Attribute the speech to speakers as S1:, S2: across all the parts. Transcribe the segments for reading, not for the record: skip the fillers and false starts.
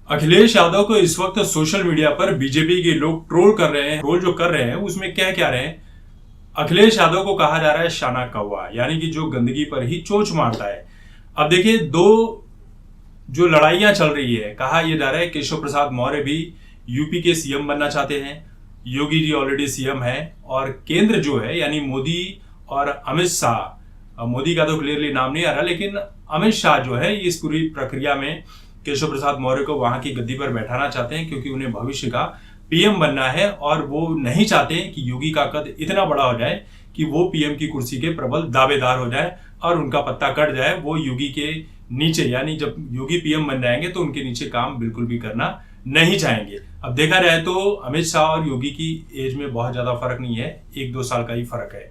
S1: अखिलेश यादव को इस वक्त सोशल मीडिया पर बीजेपी के लोग ट्रोल कर रहे हैं। ट्रोल जो कर रहे हैं उसमें क्या क्या रहे हैं। अखिलेश यादव को कहा जा रहा है शाना कौवा, यानी कि जो गंदगी पर ही चोंच मारता है। अब देखिए, दो जो लड़ाइयां चल रही है, कहा यह जा रहा है केशव प्रसाद मौर्य भी यूपी के सीएम बनना चाहते हैं। योगी जी ऑलरेडी सीएम है और केंद्र जो है यानी मोदी और अमित शाह, मोदी का तो क्लियरली नाम नहीं आ रहा, लेकिन अमित शाह जो है इस पूरी प्रक्रिया में केशव प्रसाद मौर्य को वहां की गद्दी पर बैठाना चाहते हैं, क्योंकि उन्हें भविष्य का पीएम बनना है और वो नहीं चाहते कि योगी का कद इतना बड़ा हो जाए कि वो पीएम की कुर्सी के प्रबल दावेदार हो जाए और उनका पत्ता कट जाए। वो योगी के नीचे, यानी जब योगी पीएम बन जाएंगे तो उनके नीचे काम बिल्कुल भी करना नहीं चाहेंगे। अब देखा जाए तो अमित शाह और योगी की एज में बहुत ज्यादा फर्क नहीं है, 1-2 साल का ही फर्क है।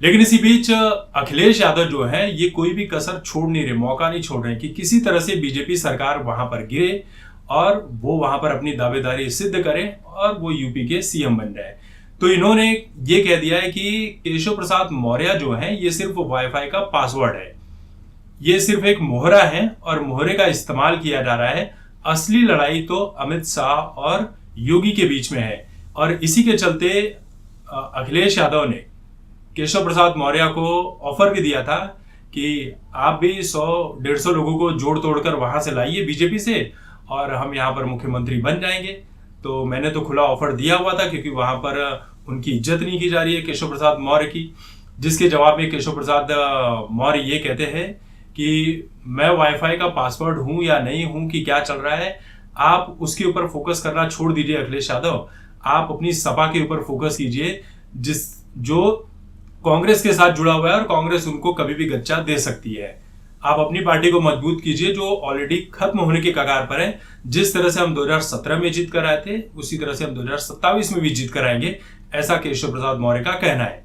S1: लेकिन इसी बीच अखिलेश यादव जो है ये कोई भी कसर छोड़ नहीं रहे, मौका नहीं छोड़ रहे कि किसी तरह से बीजेपी सरकार वहां पर गिरे और वो वहां पर अपनी दावेदारी सिद्ध करे और वो यूपी के सीएम बन जाए। तो इन्होंने ये कह दिया है कि केशव प्रसाद मौर्य जो है ये सिर्फ वाईफाई का पासवर्ड है, ये सिर्फ एक मोहरा है और मोहरे का इस्तेमाल किया जा रहा है। असली लड़ाई तो अमित शाह और योगी के बीच में है। और इसी के चलते अखिलेश यादव ने केशव प्रसाद मौर्य को ऑफर भी दिया था कि आप भी 100-150 लोगों को जोड़ तोड़कर वहां से लाइए बीजेपी से और हम यहाँ पर मुख्यमंत्री बन जाएंगे। तो मैंने तो खुला ऑफर दिया हुआ था, क्योंकि वहां पर उनकी इज्जत नहीं की जा रही है केशव प्रसाद मौर्य की। जिसके जवाब में केशव प्रसाद मौर्य ये कहते हैं कि मैं वाईफाई का पासवर्ड हूं या नहीं हूं कि क्या चल रहा है, आप उसके ऊपर फोकस करना छोड़ दीजिए अखिलेश यादव। आप अपनी सपा के ऊपर फोकस कीजिए, जो कांग्रेस के साथ जुड़ा हुआ है और कांग्रेस उनको कभी भी गच्चा दे सकती है। आप अपनी पार्टी को मजबूत कीजिए जो ऑलरेडी खत्म होने के कगार पर है। जिस तरह से हम 2017 में जीत कर आए थे उसी तरह से हम 2027 में भी जीत कर आएंगे, ऐसा केशव प्रसाद मौर्य का कहना है।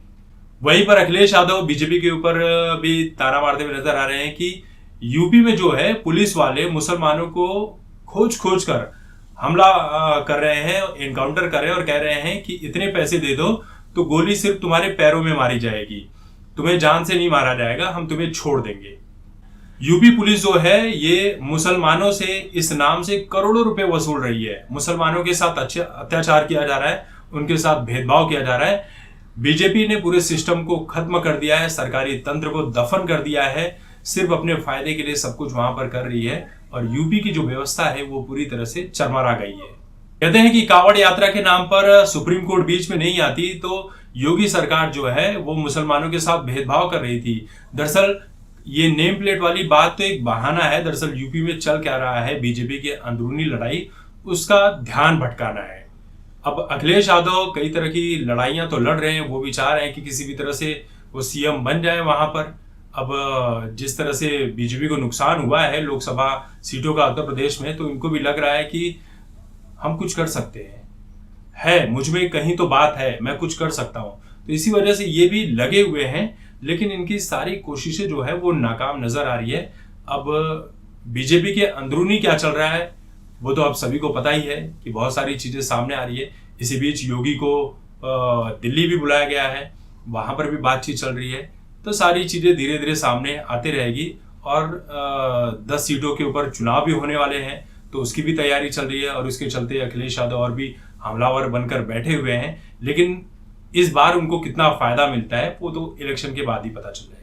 S1: वहीं पर अखिलेश यादव बीजेपी के ऊपर भी ताना मारते हुए नजर आ रहे हैं कि यूपी में जो है पुलिस वाले मुसलमानों को खोज खोज कर हमला कर रहे हैं, एनकाउंटर कर रहे हैं और कह रहे हैं कि इतने पैसे दे दो तो गोली सिर्फ तुम्हारे पैरों में मारी जाएगी, तुम्हें जान से नहीं मारा जाएगा, हम तुम्हें छोड़ देंगे। यूपी पुलिस जो है ये मुसलमानों से इस नाम से करोड़ों रुपए वसूल रही है। मुसलमानों के साथ अत्याचार किया जा रहा है, उनके साथ भेदभाव किया जा रहा है। बीजेपी ने पूरे सिस्टम को खत्म कर दिया है, सरकारी तंत्र को दफन कर दिया है, सिर्फ अपने फायदे के लिए सब कुछ वहां पर कर रही है और यूपी की जो व्यवस्था है वो पूरी तरह से चरमरा गई है। कहते हैं कि कांवड़ यात्रा के नाम पर सुप्रीम कोर्ट बीच में नहीं आती, तो योगी सरकार जो है वो मुसलमानों के साथ भेदभाव कर रही थी। दरअसल ये नेम प्लेट वाली बात तो एक बहाना है। दरअसल यूपी में चल क्या रहा है, बीजेपी के अंदरूनी लड़ाई, उसका ध्यान भटकाना है। अब अखिलेश यादव कई तरह की लड़ाइयां तो लड़ रहे हैं, वो भी चाह रहे हैं कि किसी भी तरह से वो सीएम बन जाए वहां पर। अब जिस तरह से बीजेपी को नुकसान हुआ है लोकसभा सीटों का उत्तर प्रदेश में, तो इनको भी लग रहा है कि हम कुछ कर सकते हैं, मुझ में कहीं तो बात है, मैं कुछ कर सकता हूं। तो इसी वजह से ये भी लगे हुए हैं, लेकिन इनकी सारी कोशिशें जो है वो नाकाम नजर आ रही है। अब बीजेपी के अंदरूनी क्या चल रहा है वो तो आप सभी को पता ही है कि बहुत सारी चीजें सामने आ रही है। इसी बीच योगी को दिल्ली भी बुलाया गया है, वहां पर भी बातचीत चल रही है। तो सारी चीजें धीरे धीरे सामने आते रहेगी और 10 सीटों के ऊपर चुनाव भी होने वाले हैं, तो उसकी भी तैयारी चल रही है और उसके चलते अखिलेश यादव और भी हमलावर बनकर बैठे हुए हैं। लेकिन इस बार उनको कितना फायदा मिलता है वो तो इलेक्शन के बाद ही पता चलेगा।